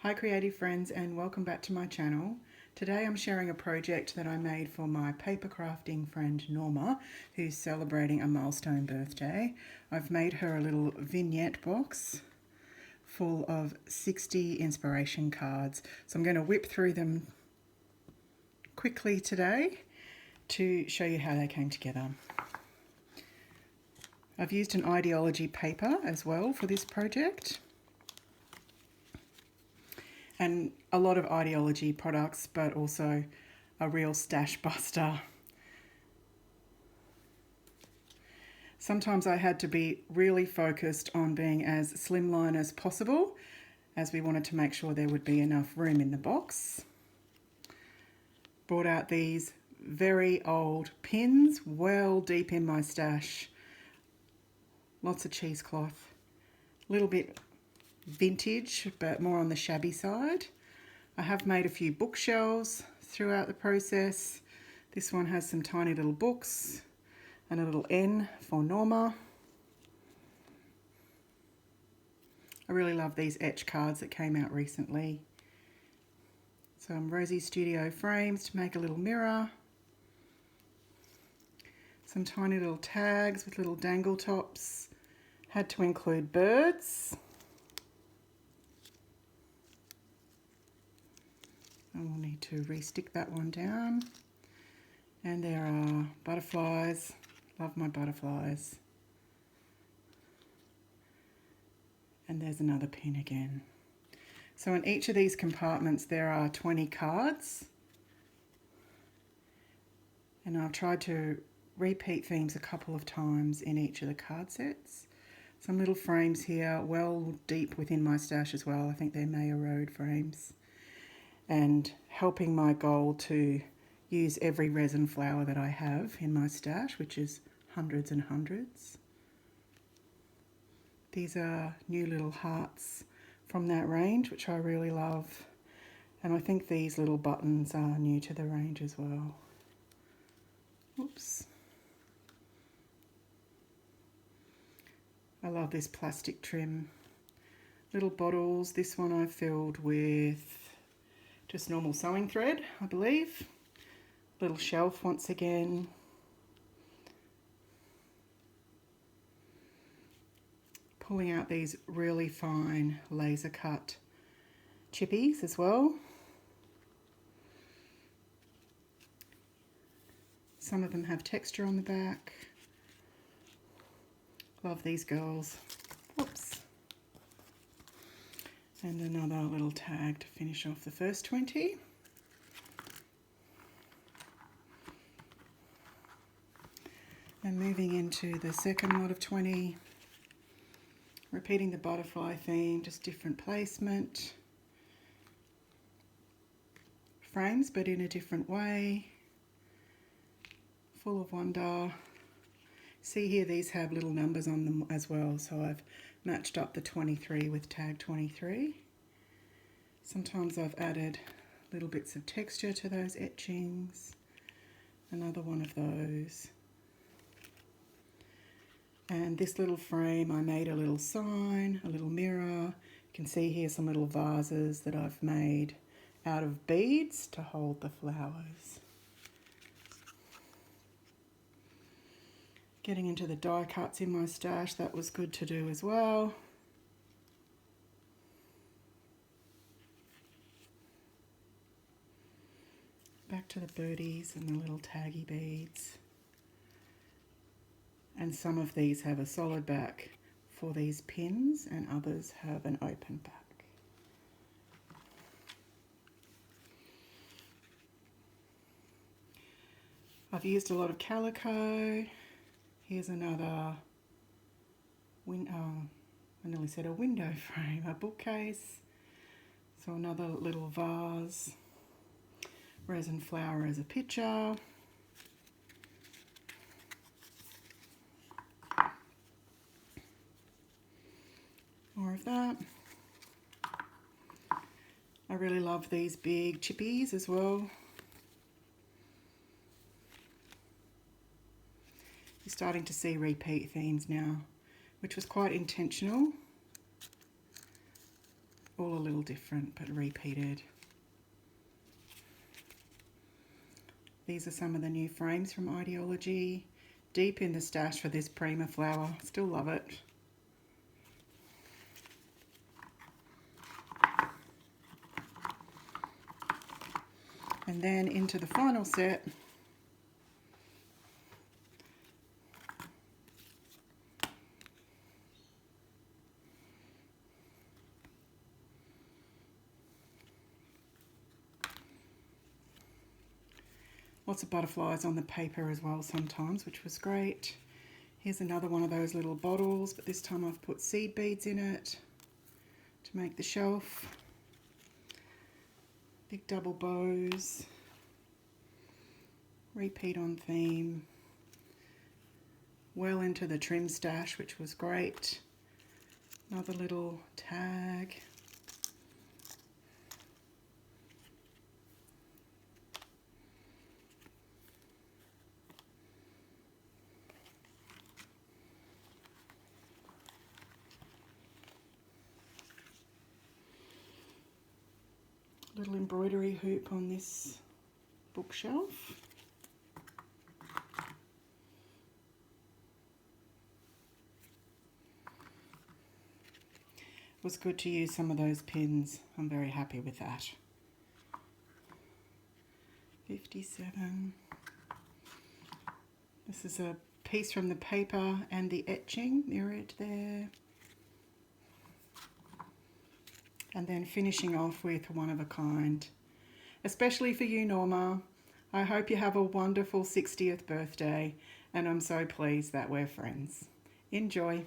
Hi creative friends, and welcome back to my channel. Today I'm sharing a project that I made for my paper crafting friend Norma, who's celebrating a milestone birthday. I've made her a little vignette box full of 60 inspiration cards. So I'm going to whip through them quickly today to show you how they came together. I've used an idea-ology paper as well for this project, and a lot of idea-ology products, but also a real stash buster. Sometimes I had to be really focused on being as slimline as possible, as we wanted to make sure there would be enough room in the box. Brought out these very old pins, well deep in my stash. Lots of cheesecloth, a little bit vintage, but more on the shabby side. I have made a few bookshelves throughout the process. This one has some tiny little books and a little N for Norma. I really love these etch cards that came out recently. Some Rosie Studio frames to make a little mirror. Some tiny little tags with little dangle tops. Had to include birds. And we'll need to re-stick that one down. And there are butterflies. Love my butterflies. And there's another pin again. So in each of these compartments there are 20 cards. And I've tried to repeat themes a couple of times in each of the card sets. Some little frames here, well deep within my stash as well. I think they're May Road frames. And helping my goal to use every resin flower that I have in my stash, which is hundreds and hundreds. These are new little hearts from that range, which I really love. And I think these little buttons are new to the range as well. Oops. I love this plastic trim. Little bottles. This one I filled with just normal sewing thread, I believe. Little shelf once again. Pulling out these really fine laser cut chippies as well. Some of them have texture on the back. Love these girls. Whoops. And another little tag to finish off the first 20. And moving into the second lot of 20. Repeating the butterfly theme, just different placement. Frames, but in a different way. Full of wonder. See here, these have little numbers on them as well, so I've matched up the 23 with tag 23. Sometimes I've added little bits of texture to those etchings. Another one of those. And this little frame, I made a little sign, a little mirror. You can see here some little vases that I've made out of beads to hold the flowers. Getting into the die cuts in my stash, that was good to do as well. Back to the birdies and the little taggy beads. And some of these have a solid back for these pins and others have an open back. I've used a lot of calico. Here's another, I nearly said a window frame, a bookcase. So another little vase, resin flower as a picture. More of that. I really love these big chippies as well. You're starting to see repeat themes now, which was quite intentional. All a little different but repeated. These are some of the new frames from Idea-ology. Deep in the stash for this Prima flower. Still love it. And then into the final set. Lots of butterflies on the paper as well sometimes, which was great. Here's another one of those little bottles, but this time I've put seed beads in it to make the shelf. Big double bows. Repeat on theme. Well into the trim stash, which was great. Another little tag. Little embroidery hoop on this bookshelf. It was good to use some of those pins. I'm very happy with that. 57. This is a piece from the paper and the etching mirrored there. And then finishing off with one of a kind. Especially for you, Norma. I hope you have a wonderful 60th birthday, and I'm so pleased that we're friends. Enjoy.